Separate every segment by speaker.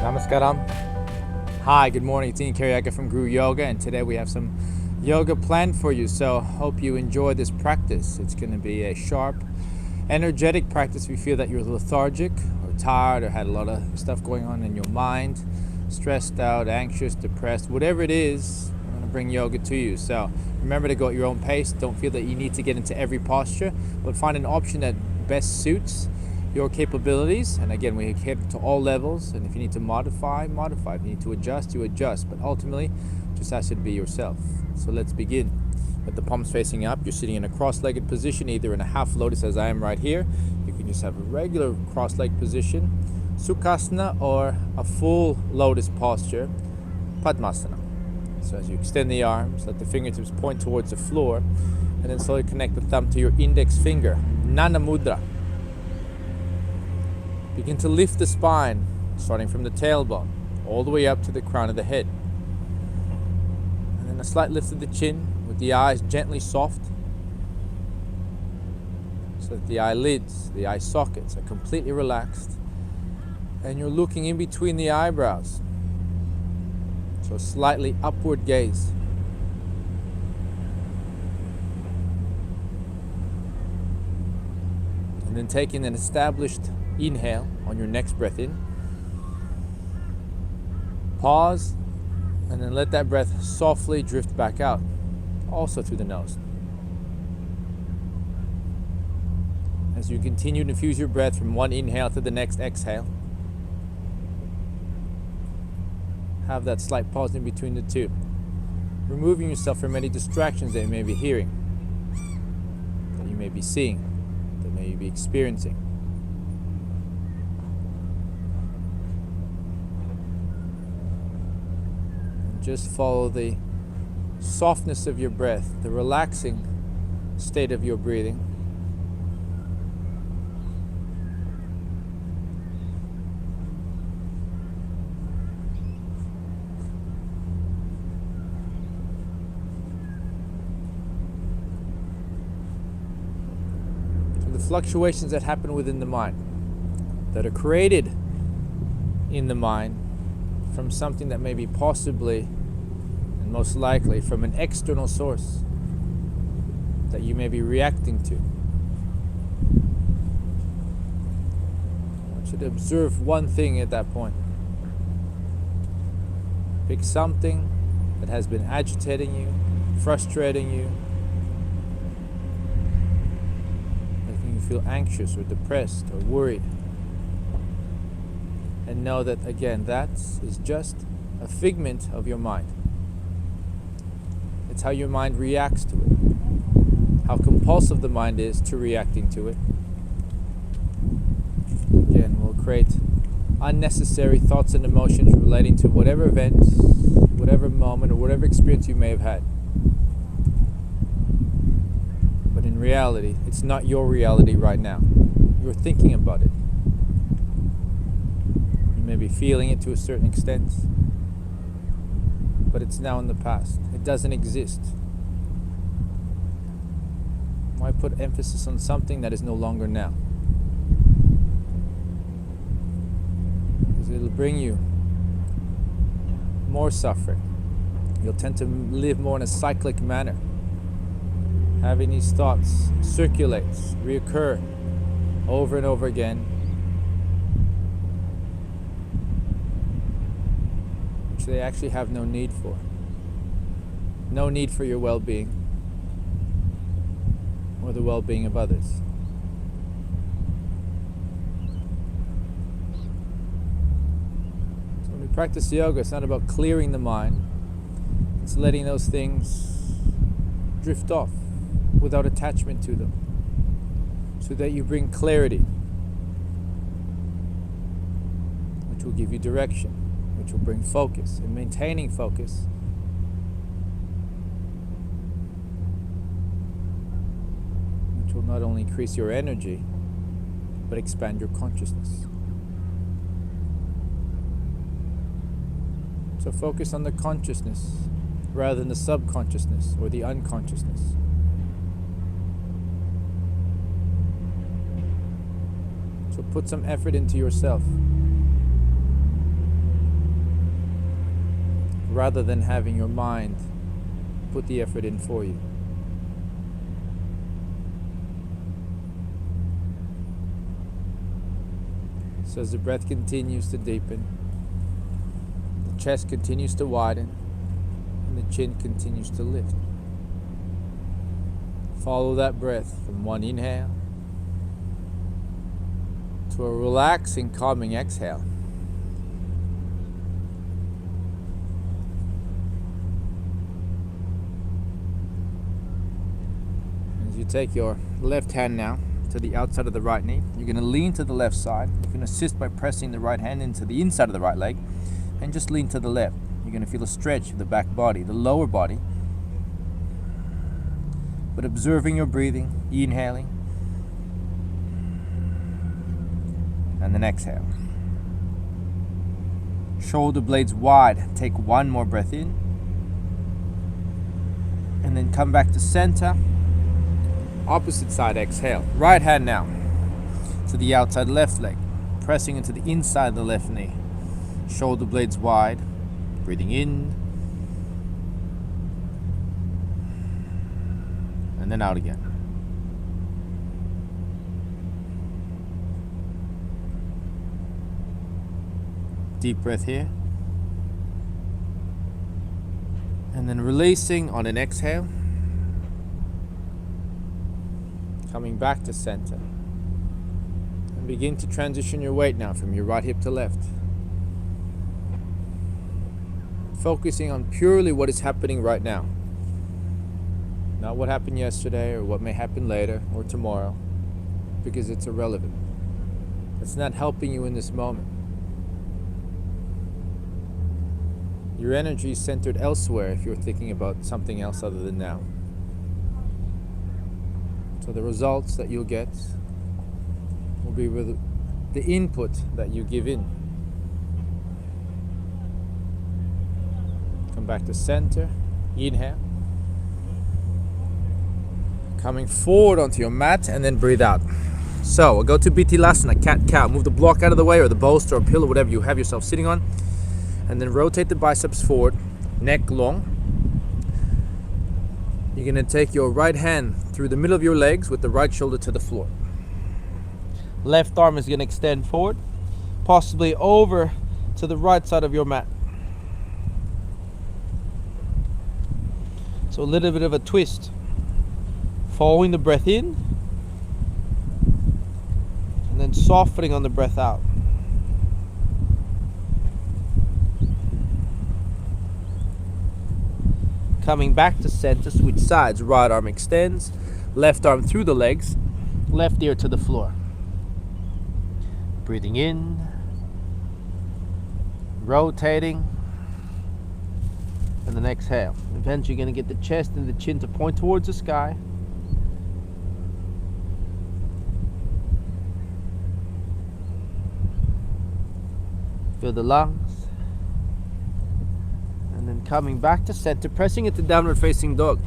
Speaker 1: Namaskaram. Hi, good morning. It's Ian Karyaka from Guru Yoga, and today we have some yoga planned for you. So hope you enjoy this practice. It's going to be a sharp, energetic practice if you feel that you're lethargic or tired or had a lot of stuff going on in your mind, stressed out, anxious, depressed, whatever it is. I'm going to bring yoga to you. So remember to go at your own pace. Don't feel that you need to get into every posture, but find an option that best suits your capabilities. And again, we hit to all levels, and if you need to modify. If you need to adjust, you adjust, but ultimately just ask you to be yourself. So let's begin. With the palms facing up, you're sitting in a cross-legged position, either in a half lotus as I am right here. You can just have a regular cross-legged position, Sukhasana, or a full lotus posture, Padmasana. So as you extend the arms, let the fingertips point towards the floor, and then slowly connect the thumb to your index finger, Nana Mudra. Begin to lift the spine, starting from the tailbone, all the way up to the crown of the head. And then a slight lift of the chin, with the eyes gently soft, so that the eyelids, the eye sockets are completely relaxed. And you're looking in between the eyebrows. So slightly upward gaze. And then taking an established inhale on your next breath in. Pause, and then let that breath softly drift back out, also through the nose. As you continue to infuse your breath from one inhale to the next exhale, have that slight pause in between the two, removing yourself from any distractions that you may be hearing, that you may be seeing, that may you be experiencing. Just follow the softness of your breath, the relaxing state of your breathing. So the fluctuations that happen within the mind, that are created in the mind from something that may be possibly and most likely from an external source that you may be reacting to. I want you to observe one thing at that point. Pick something that has been agitating you, frustrating you, making you feel anxious or depressed or worried. And know that, again, that is just a figment of your mind. It's how your mind reacts to it, how compulsive the mind is to reacting to it. Again, we'll create unnecessary thoughts and emotions relating to whatever event, whatever moment, or whatever experience you may have had. But in reality, it's not your reality right now. You're thinking about it. Maybe feeling it to a certain extent, but it's now in the past. It doesn't exist. Why put emphasis on something that is no longer now? Because it'll bring you more suffering. You'll tend to live more in a cyclic manner, having these thoughts circulate, reoccur over and over again, they actually have no need for. No need for your well-being or the well-being of others. So when we practice yoga, it's not about clearing the mind. It's letting those things drift off without attachment to them, so that you bring clarity, which will give you direction, which will bring focus, and maintaining focus which will not only increase your energy but expand your consciousness. So focus on the consciousness rather than the subconsciousness or the unconsciousness. So put some effort into yourself. rather than having your mind put the effort in for you. So as the breath continues to deepen, the chest continues to widen, and the chin continues to lift. Follow that breath from one inhale to a relaxing, calming exhale. As you take your left hand now to the outside of the right knee, you're going to lean to the left side. You can assist by pressing the right hand into the inside of the right leg and just lean to the left. You're going to feel a stretch of the back body, the lower body, but observing your breathing, inhaling, and then exhale. Shoulder blades wide. Take one more breath in, and then come back to center. Opposite side, exhale. Right hand now to the outside left leg, pressing into the inside of the left knee. Shoulder blades wide. Breathing in, and then out again. Deep breath here. And then releasing on an exhale. Coming back to center. And begin to transition your weight now from your right hip to left. Focusing on purely what is happening right now. Not what happened yesterday or what may happen later or tomorrow, because it's irrelevant. It's not helping you in this moment. Your energy is centered elsewhere if you're thinking about something else other than now. So the results that you'll get will be with the input that you give in. Come back to center, inhale. Coming forward onto your mat and then breathe out. So we'll go to Bittilasana, cat-cow. Move the block out of the way or the bolster or pillow, whatever you have yourself sitting on. And then rotate the biceps forward, neck long. You're going to take your right hand through the middle of your legs with the right shoulder to the floor. Left arm is going to extend forward, possibly over to the right side of your mat. So a little bit of a twist. Following the breath in, and then softening on the breath out. Coming back to center, switch sides. Right arm extends, left arm through the legs, left ear to the floor. Breathing in, rotating, and then exhale. Eventually you're going to get the chest and the chin to point towards the sky. Feel the lungs. And then coming back to center, pressing into downward facing dog.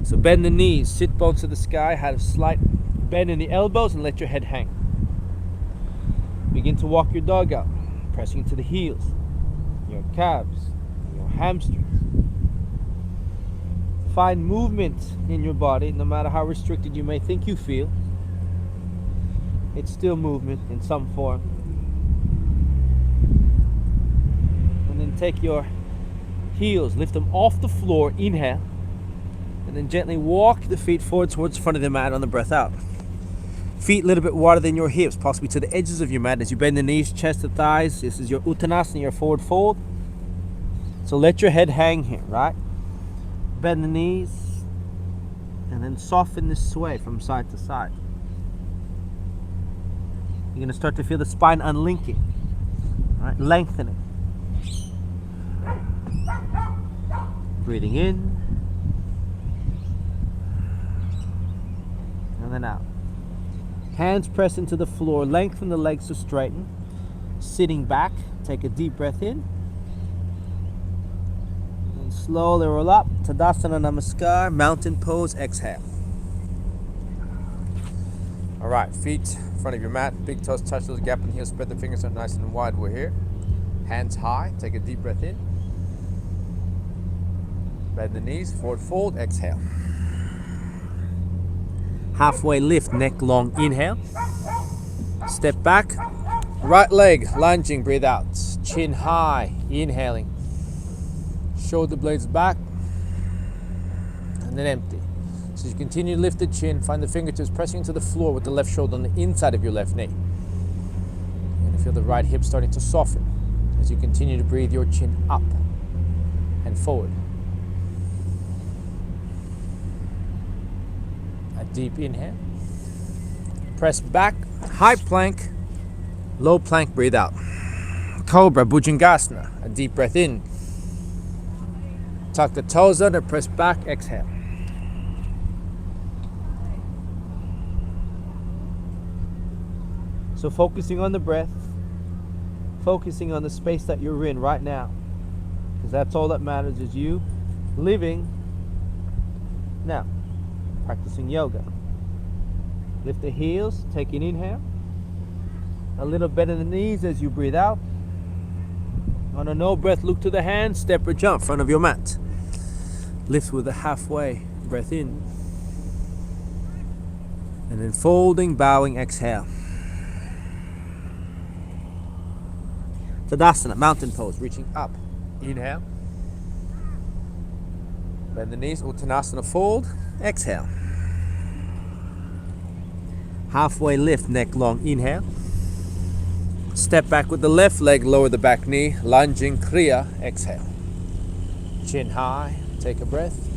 Speaker 1: So bend the knees, sit bones to the sky, have a slight bend in the elbows and let your head hang. Begin to walk your dog out, pressing into the heels, your calves, your hamstrings. Find movement in your body, no matter how restricted you may think you feel. It's still movement in some form. And then take your heels, lift them off the floor, inhale, and then gently walk the feet forward towards the front of the mat on the breath out. Feet a little bit wider than your hips, possibly to the edges of your mat as you bend the knees, chest to thighs. This is your Uttanasana, your forward fold. So let your head hang here, right? Bend the knees, and then soften this sway from side to side. You're going to start to feel the spine unlinking, right? Lengthening. Breathing in, and then out. Hands press into the floor, lengthen the legs to straighten. Sitting back, take a deep breath in. And slowly roll up. Tadasana Namaskar, mountain pose, exhale. Alright, feet in front of your mat, big toes touch those, gap in the heels, spread the fingers out nice and wide. We're here. Hands high, take a deep breath in. Bend the knees, forward fold, exhale.
Speaker 2: Halfway lift, neck long, inhale.
Speaker 1: Step back, right leg lunging, breathe out. Chin high, inhaling. Shoulder blades back, and then empty. So you continue to lift the chin, find the fingertips pressing into the floor with the left shoulder on the inside of your left knee. You're going to feel the right hip starting to soften as you continue to breathe your chin up and forward. A deep inhale. Press back, high plank, low plank, breathe out. Cobra, Bhujangasana, a deep breath in. Tuck the toes under, press back, exhale.
Speaker 2: So focusing on the breath, focusing on the space that you're in right now, because that's all that matters, is you living now, practicing yoga. Lift the heels, take an inhale. A little bend in the knees as you breathe out. On a no breath, look to the hands, step or jump, front of your mat. Lift with a halfway breath in. And then folding, bowing, exhale. Tadasana, mountain pose, reaching up.
Speaker 1: Inhale. Bend the knees, Uttanasana, fold, exhale.
Speaker 2: Halfway lift, neck long, inhale.
Speaker 1: Step back with the left leg, lower the back knee, lunging, Kriya, exhale. Chin high, take a breath.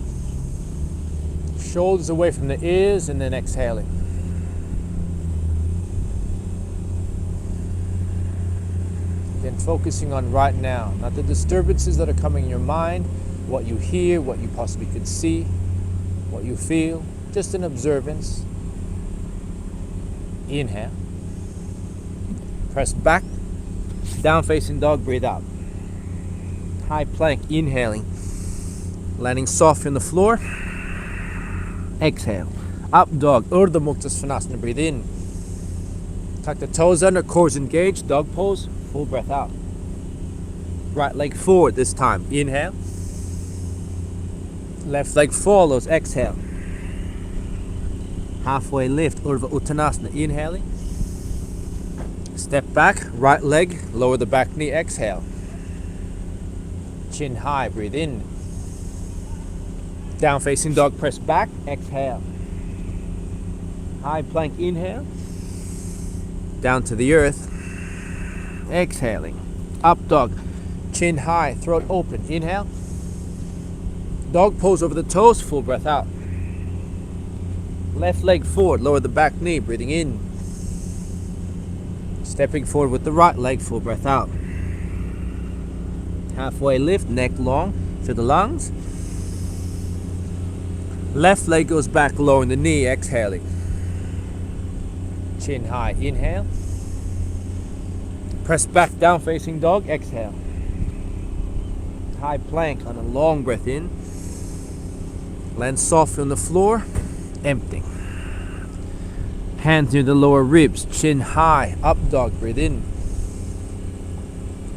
Speaker 1: Shoulders away from the ears, and then exhaling. Again, focusing on right now, not the disturbances that are coming in your mind, what you hear, what you possibly could see, what you feel, just an observance. Inhale. Press back, down facing dog, breathe out. High plank, inhaling. Landing soft on the floor.
Speaker 2: Exhale.
Speaker 1: Up dog, Urdhva Mukta Svanasana, breathe in. Tuck the toes under, cores engaged, dog pose, full breath out. Right leg forward this time, inhale. Left leg follows, exhale.
Speaker 2: Halfway lift, Urdhva Uttanasana, inhaling.
Speaker 1: Step back, right leg, lower the back knee, exhale. Chin high, breathe in. Down facing dog, press back, exhale.
Speaker 2: High plank, inhale.
Speaker 1: Down to the earth, exhaling. Up dog, chin high, throat open, inhale. Dog pose over the toes, full breath out. Left leg forward, lower the back knee, breathing in. Stepping forward with the right leg, full breath out.
Speaker 2: Halfway lift, neck long, fill the lungs.
Speaker 1: Left leg goes back, lowering the knee, exhaling. Chin high, inhale. Press back, down facing dog, exhale.
Speaker 2: High plank on a long breath in.
Speaker 1: Land soft on the floor, empty.
Speaker 2: Hands near the lower ribs,
Speaker 1: Chin high, up dog, breathe in.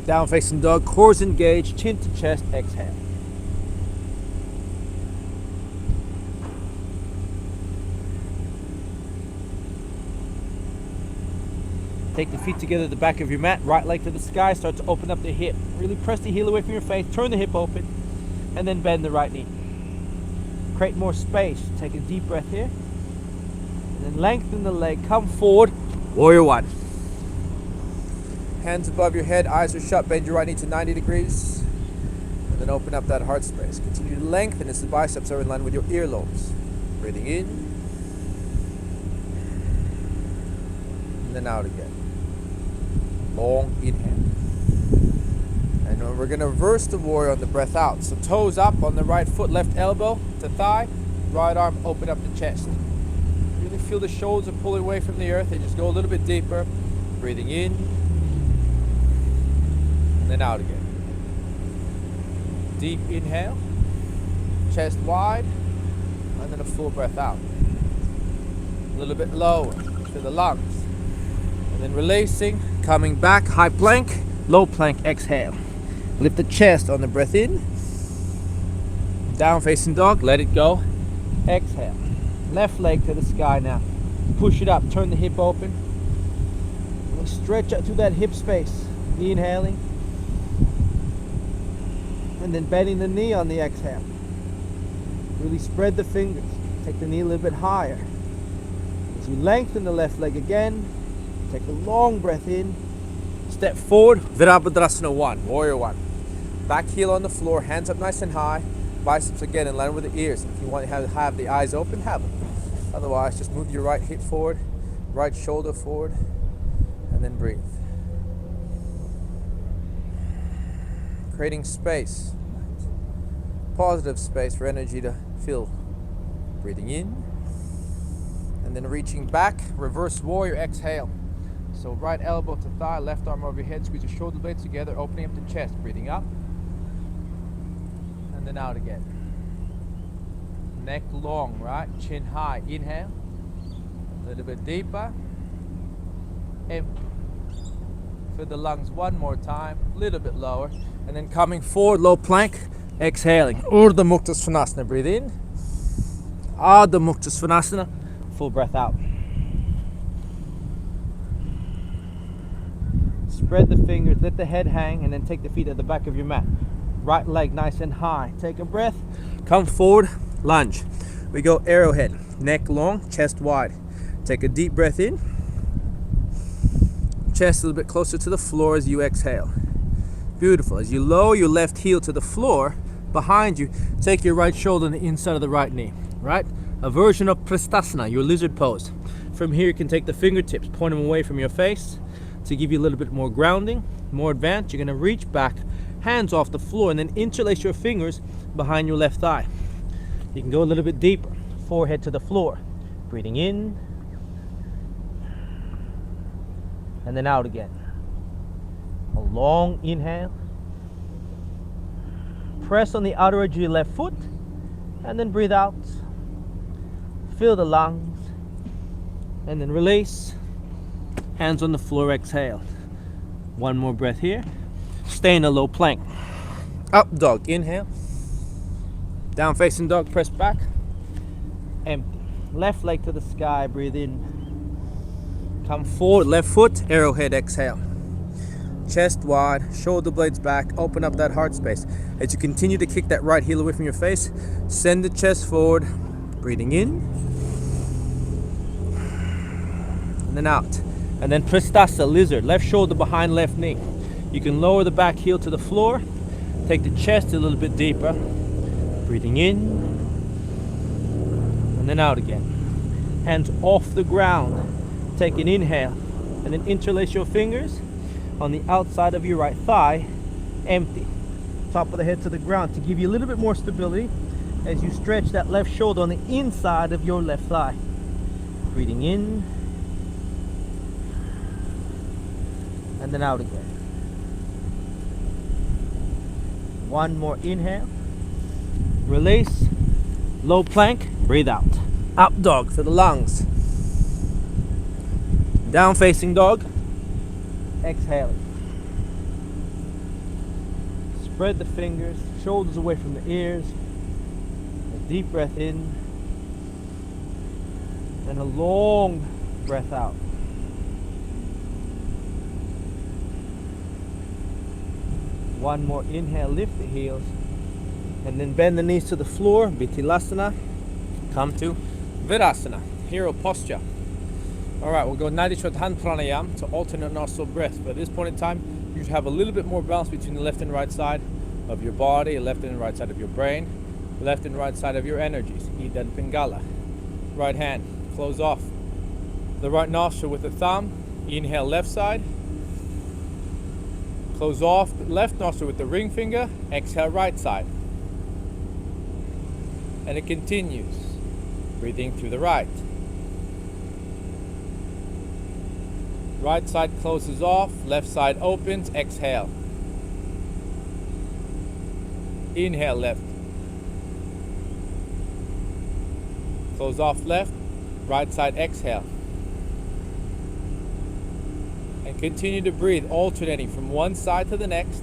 Speaker 1: Down facing dog, cores engaged, chin to chest, exhale.
Speaker 2: Take the feet together at the back of your mat, right leg to the sky, start to open up the hip. Really press the heel away from your face, turn the hip open, and then bend the right knee. Create more space, take a deep breath here. And then lengthen the leg, come forward, warrior one.
Speaker 1: Hands above your head, eyes are shut, bend your right knee to 90 degrees. And then open up that heart space. Continue to lengthen as the biceps are in line with your earlobes. Breathing in. And then out again. Long inhale. And we're going to reverse the warrior on the breath out. So toes up on the right foot, left elbow to thigh, right arm, open up the chest. Really feel the shoulders are pulling away from the earth. They just go a little bit deeper. Breathing in. And then out again. Deep inhale. Chest wide. And then a full breath out. A little bit lower to the lungs. And then releasing, coming back, high plank, low plank, exhale. Lift the chest on the breath in. Down facing dog, let it go.
Speaker 2: Exhale. Left leg to the sky now. Push it up, turn the hip open. Stretch out to that hip space. Inhaling. And then bending the knee on the exhale. Really spread the fingers. Take the knee a little bit higher. As you lengthen the left leg again, take a long breath in. Step forward.
Speaker 1: Virabhadrasana 1, warrior 1. Back heel on the floor, hands up nice and high. Biceps again in line with the ears. If you want to have the eyes open, have them. Otherwise, just move your right hip forward, right shoulder forward, and then breathe. Creating space, positive space for energy to fill. Breathing in, and then reaching back, reverse warrior, exhale. So right elbow to thigh, left arm over your head, squeeze your shoulder blades together, opening up the chest, breathing up, and then out again. Neck long, right? Chin high, inhale. A little bit deeper. Empty. Fill the lungs one more time, a little bit lower. And then coming forward, low plank, exhaling. Urdhva Mukta Svanasana, breathe in. Adho Mukta Svanasana,
Speaker 2: Full breath out. Spread the fingers, let the head hang, and then take the feet at the back of your mat. Right leg nice and high. Take a breath.
Speaker 1: Come forward, lunge. We go arrowhead, neck long, chest wide. Take a deep breath in. Chest a little bit closer to the floor as you exhale. Beautiful. As you lower your left heel to the floor, behind you, take your right shoulder on the inside of the right knee, right? A version of Prastasana, your lizard pose. From here, you can take the fingertips, point them away from your face to give you a little bit more grounding, more advanced. You're going to reach back, hands off the floor, and then interlace your fingers behind your left thigh. You can go a little bit deeper, forehead to the floor. Breathing in, and then out again. A long inhale. Press on the outer edge of your left foot, and then breathe out. Fill the lungs, and then release. Hands on the floor, exhale. One more breath here. Stay in a low plank. Up dog, inhale. Down facing dog, press back. Empty. Left leg to the sky, breathe in. Come forward, left foot, arrowhead, exhale. Chest wide, shoulder blades back, open up that heart space. As you continue to kick that right heel away from your face, send the chest forward, breathing in, and then out. And then Prastasana, lizard, left shoulder behind left knee. You can lower the back heel to the floor, take the chest a little bit deeper, breathing in, and then out again. Hands off the ground, take an inhale, and then interlace your fingers on the outside of your right thigh, empty. Top of the head to the ground to give you a little bit more stability as you stretch that left shoulder on the inside of your left thigh. Breathing in, and then out again. One more inhale, release, low plank, breathe out. Up dog for the lungs. Down facing dog, exhaling. Spread the fingers, shoulders away from the ears. A deep breath in, and a long breath out. One more inhale, lift the heels, and then bend the knees to the floor, Vithilasana. Come to Virasana, hero posture. All right, we'll go Nadi Shodhan Pranayam to alternate nostril breath. But at this point in time, you should have a little bit more balance between the left and right side of your body, left and right side of your brain, left and right side of your energies. Ida and Pingala. Right hand, close off the right nostril with the thumb. Inhale left side. Close off the left nostril with the ring finger. Exhale right side. And it continues. Breathing through the right. Right side closes off, left side opens, exhale. Inhale left. Close off left, right side exhale. And continue to breathe, alternating from one side to the next.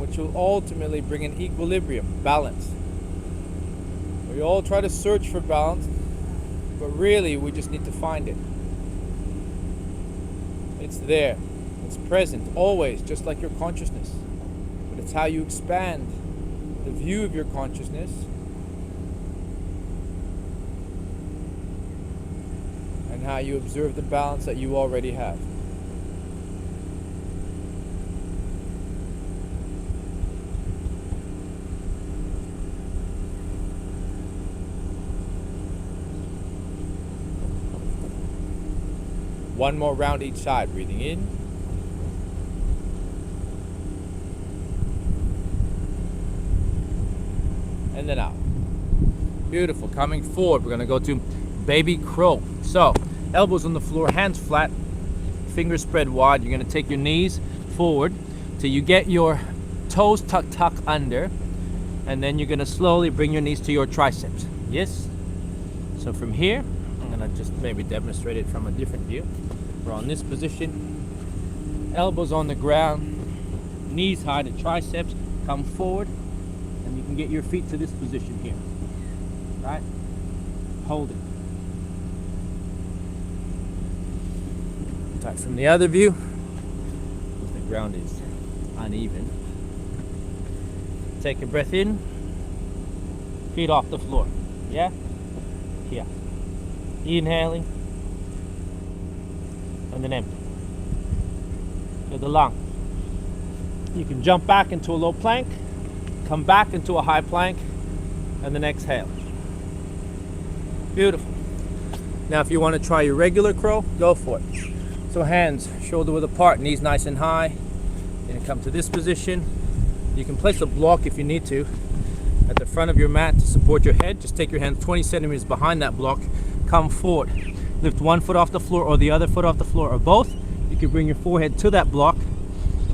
Speaker 1: which will ultimately bring an equilibrium, balance. We all try to search for balance, but really we just need to find it. It's there. It's present, always, just like your consciousness. But it's how you expand the view of your consciousness and how you observe the balance that you already have. One more round each side, breathing in. And then out. Beautiful. Coming forward, we're going to go to baby crow. So, elbows on the floor, hands flat, fingers spread wide. You're going to take your knees forward till you get your toes tuck under. And then you're going to slowly bring your knees to your triceps. Yes? So from here, I'm going to just maybe demonstrate it from a different view. We're on this position, elbows on the ground, knees high to triceps, come forward, and you can get your feet to this position here, right? Hold it. Tight from the other view, because the ground is uneven. Take a breath in, feet off the floor, yeah? Here. Inhaling. And then empty. To the lung. You can jump back into a low plank, come back into a high plank, and then exhale. Beautiful. Now if you want to try your regular crow, go for it. So hands shoulder width apart, knees nice and high. Then come to this position. You can place a block if you need to at the front of your mat to support your head. Just take your hands 20 centimeters behind that block, come forward. Lift one foot off the floor or the other foot off the floor or both. You can bring your forehead to that block,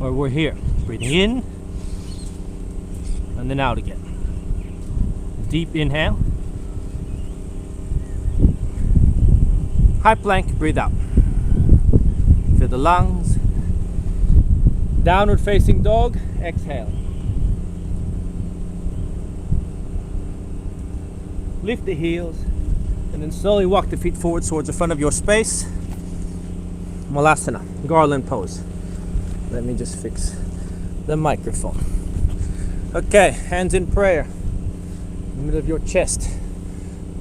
Speaker 1: or we're here. Breathing in and then out again. Deep inhale. High plank, breathe out. Fill the lungs. Downward facing dog, exhale. Lift the heels. And then slowly walk the feet forward towards the front of your space. Malasana, garland pose. Let me just fix the microphone. Okay, hands in prayer. In the middle of your chest.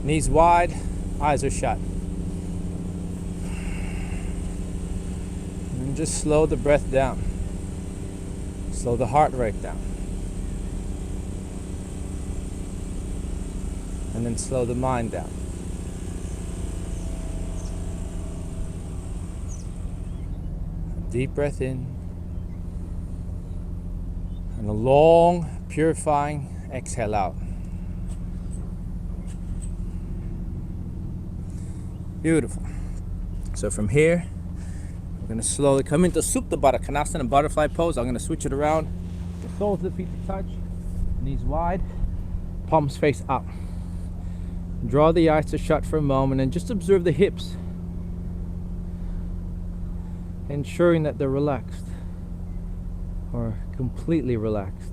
Speaker 1: Knees wide, eyes are shut. And just slow the breath down. Slow the heart rate down. And then slow the mind down. Deep breath in, and a long, purifying exhale out. Beautiful. So from here, we're going to slowly come into Supta Baddha Konasana, butterfly pose. I'm going to switch it around. The soles of the feet to touch, knees wide, palms face up. Draw the eyes to shut for a moment and just observe the hips, ensuring that they're relaxed or completely relaxed.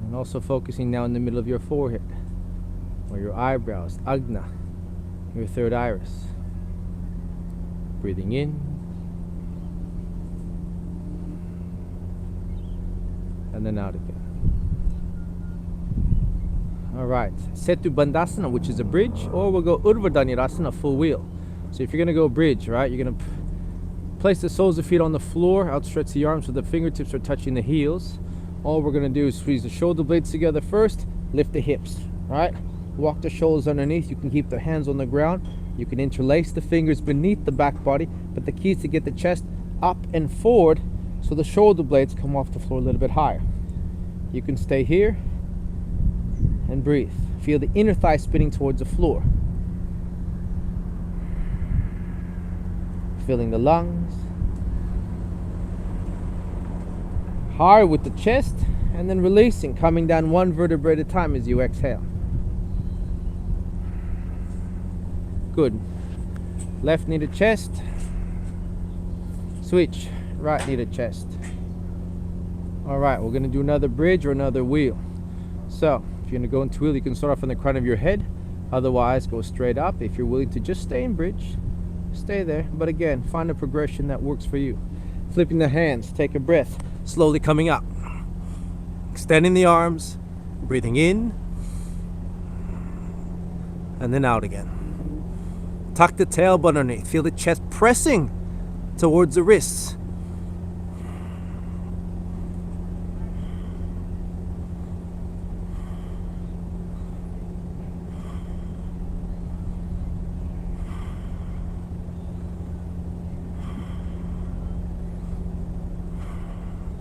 Speaker 1: And also focusing now in the middle of your forehead or your eyebrows, Agna, your third iris. Breathing in and then out again. Alright, Setu Bandhasana, which is a bridge, or we'll go Urdhva Dhanurasana, full wheel. So if you're going to go bridge, right, you're going to place the soles of the feet on the floor, outstretch the arms so the fingertips are touching the heels. All we're going to do is squeeze the shoulder blades together first, lift the hips, right? Walk the shoulders underneath. You can keep the hands on the ground. You can interlace the fingers beneath the back body, but the key is to get the chest up and forward so the shoulder blades come off the floor a little bit higher. You can stay here and breathe. Feel the inner thigh spinning towards the floor. Filling the lungs. Higher with the chest, and then releasing, coming down one vertebrae at a time as you exhale. Good. Left knee to chest.
Speaker 2: Switch, right knee to chest. All right, we're gonna do another bridge or another wheel. So if you're gonna go into wheel, you can start off on the crown of your head. Otherwise, go straight up. If you're willing to just stay in bridge, stay there. But again, find a progression that works for you. Flipping the hands, take a breath. Slowly coming up. Extending the arms, breathing in, and then out again. Tuck the tailbone underneath. Feel the chest pressing towards the wrists.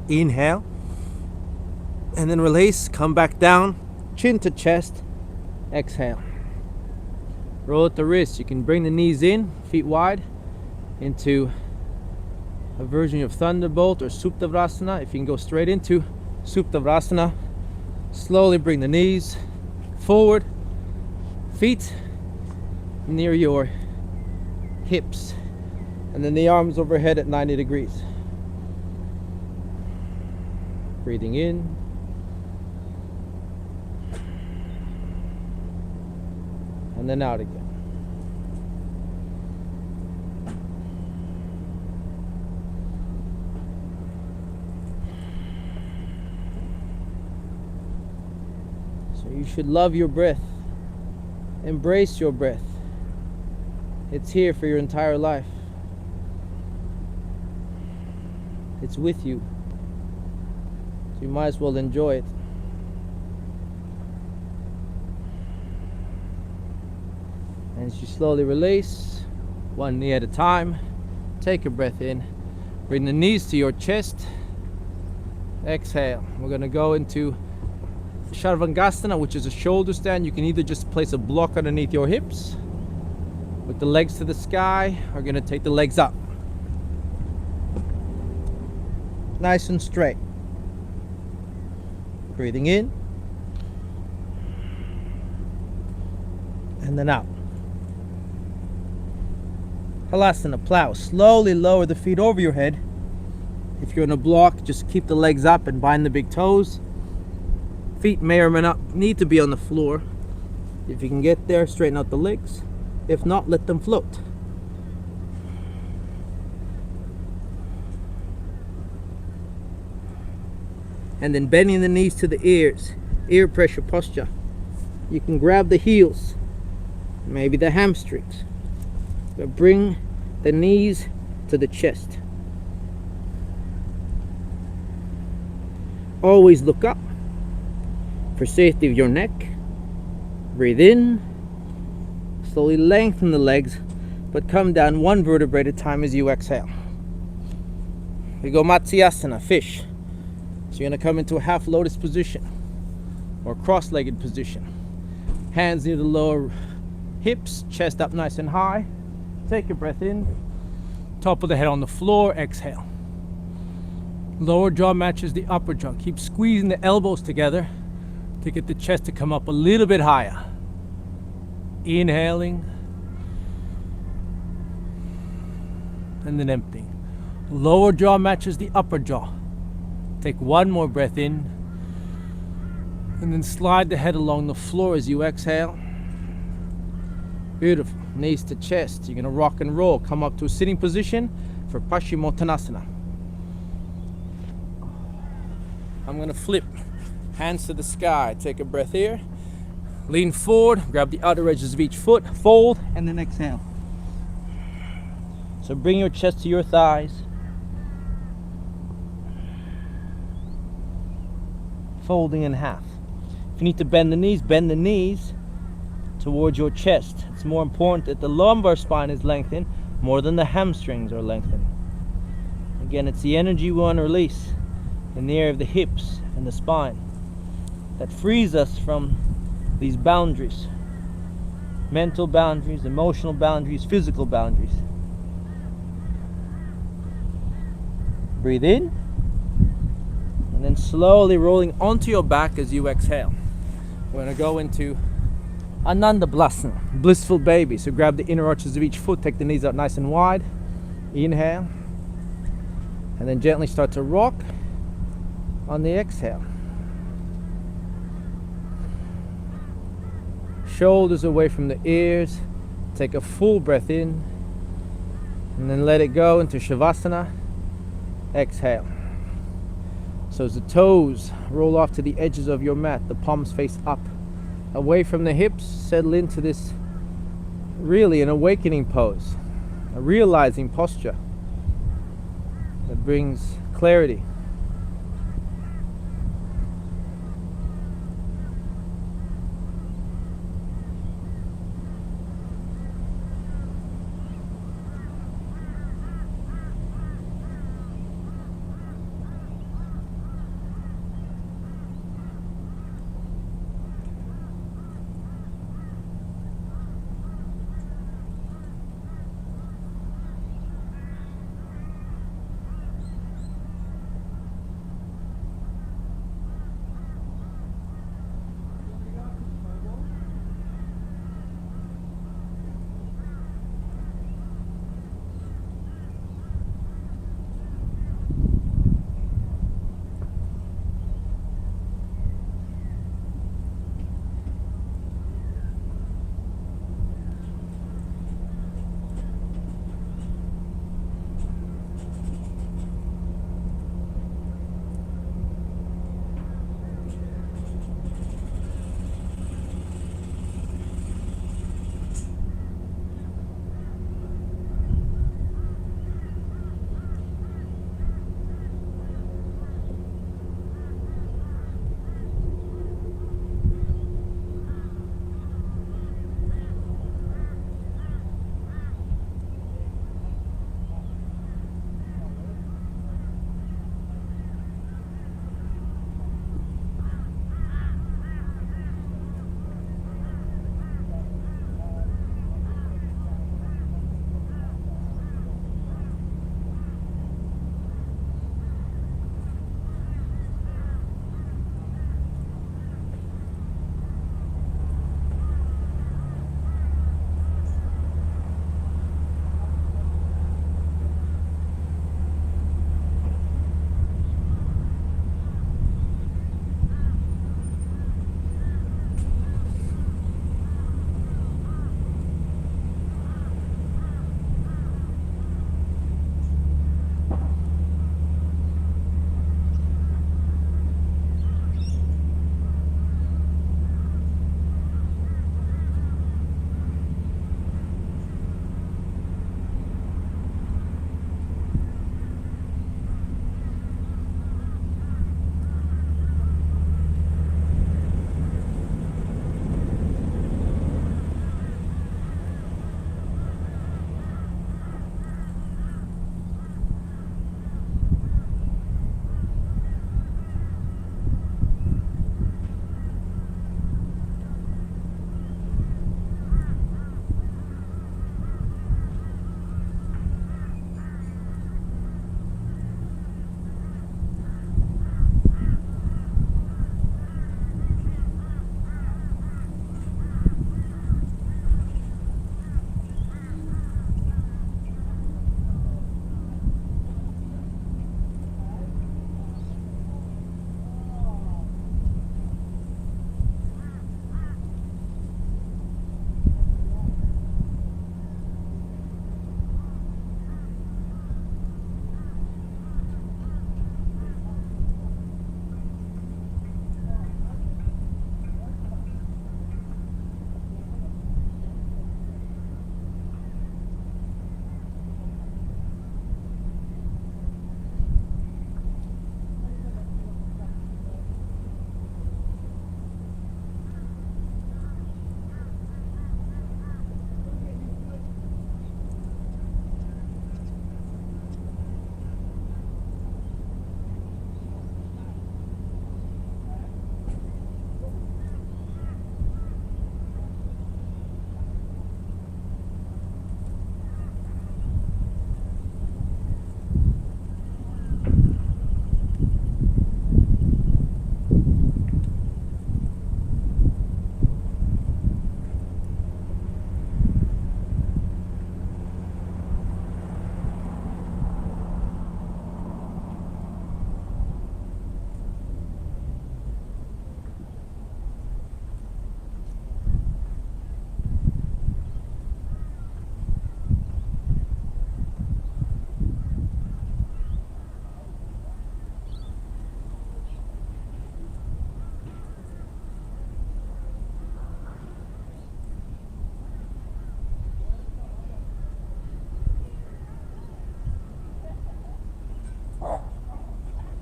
Speaker 2: Inhale, and then release, come back down, chin to chest, exhale. Roll at the wrists. You can bring the knees in, feet wide, into a version of Thunderbolt or Suptavrasana. If you can go straight into Suptavrasana, slowly bring the knees forward, feet near your hips, and then the arms overhead at 90 degrees. Breathing in, and then out again. So you should love your breath, embrace your breath. It's here for your entire life. It's with you. So you might as well enjoy it. And as you slowly release, one knee at a time, take a breath in. Bring the knees to your chest. Exhale. We're going to go into Sharvangasana, which is a shoulder stand. You can either just place a block underneath your hips with the legs to the sky, or going to take the legs up. Nice and straight. Breathing in, and then out. Halasana, plow. Slowly lower the feet over your head. If you're in a block, just keep the legs up and bind the big toes. Feet may or may not need to be on the floor. If you can get there, straighten out the legs. If not, let them float. And then bending the knees to the ears, ear pressure posture. You can grab the heels, maybe the hamstrings, but bring the knees to the chest. Always look up for safety of your neck. Breathe in, slowly lengthen the legs, but come down one vertebrae at a time as you exhale. We go Matsyasana, fish. So you're going to come into a half lotus position or cross-legged position. Hands near the lower hips, chest up nice and high. Take a breath in. Top of the head on the floor, exhale. Lower jaw matches the upper jaw. Keep squeezing the elbows together to get the chest to come up a little bit higher. Inhaling. And then emptying. Lower jaw matches the upper jaw. Take one more breath in, and then slide the head along the floor as you exhale. Beautiful. Knees to chest. You're going to rock and roll. Come up to a sitting position for Paschimottanasana. I'm going to flip. Hands to the sky. Take a breath here. Lean forward. Grab the outer edges of each foot. Fold, and then exhale. So bring your chest to your thighs. Folding in half. If you need to bend the knees towards your chest. It's more important that the lumbar spine is lengthened more than the hamstrings are lengthened. Again, it's the energy we want to release in the area of the hips and the spine that frees us from these boundaries. Mental boundaries, emotional boundaries, physical boundaries. Breathe in. And then slowly rolling onto your back as you exhale. We're going to go into Ananda Blasana, blissful baby. So grab the inner arches of each foot, take the knees out nice and wide. Inhale. And then gently start to rock on the exhale. Shoulders away from the ears. Take a full breath in. And then let it go into Shavasana. Exhale. So as the toes roll off to the edges of your mat, the palms face up. Away from the hips, settle into this really an awakening pose. A realizing posture that brings clarity.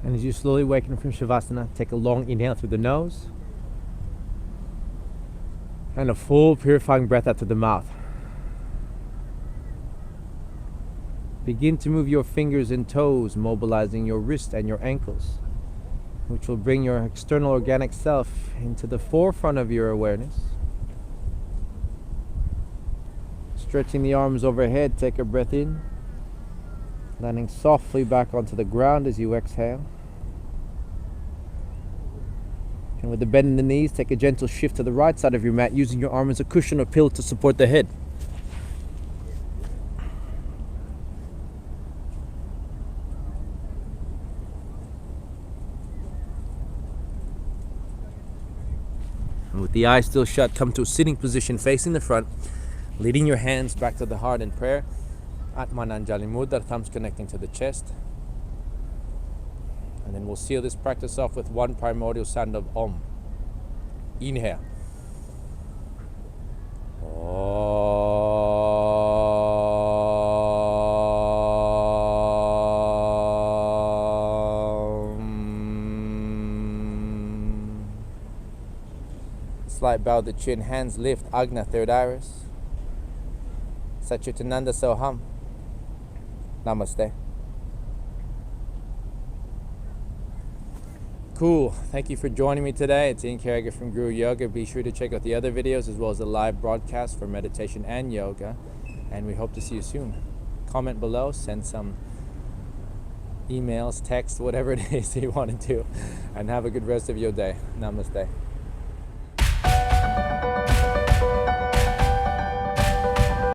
Speaker 2: And as you slowly awaken from Shavasana, take a long inhale through the nose and a full purifying breath out through the mouth. Begin to move your fingers and toes, mobilizing your wrist and your ankles, which will bring your external organic self into the forefront of your awareness. Stretching the arms overhead, take a breath in, landing softly back onto the ground as you exhale. And with the bend in the knees, take a gentle shift to the right side of your mat, using your arm as a cushion or pillow to support the head. And with the eyes still shut, come to a sitting position facing the front, leading your hands back to the heart in prayer. Atmananjali Mudra, thumbs connecting to the chest. And then we'll seal this practice off with one primordial sound of Om. Inhale. Om. Slight bow of the chin, hands lift, Agna, third iris. Satchitananda Soham. Namaste. Cool. Thank you for joining me today. It's Ian Carriger from Guru Yoga. Be sure to check out the other videos as well as the live broadcast for meditation and yoga. And we hope to see you soon. Comment below, send some emails, text, whatever it is you want to do. And have a good rest of your day. Namaste.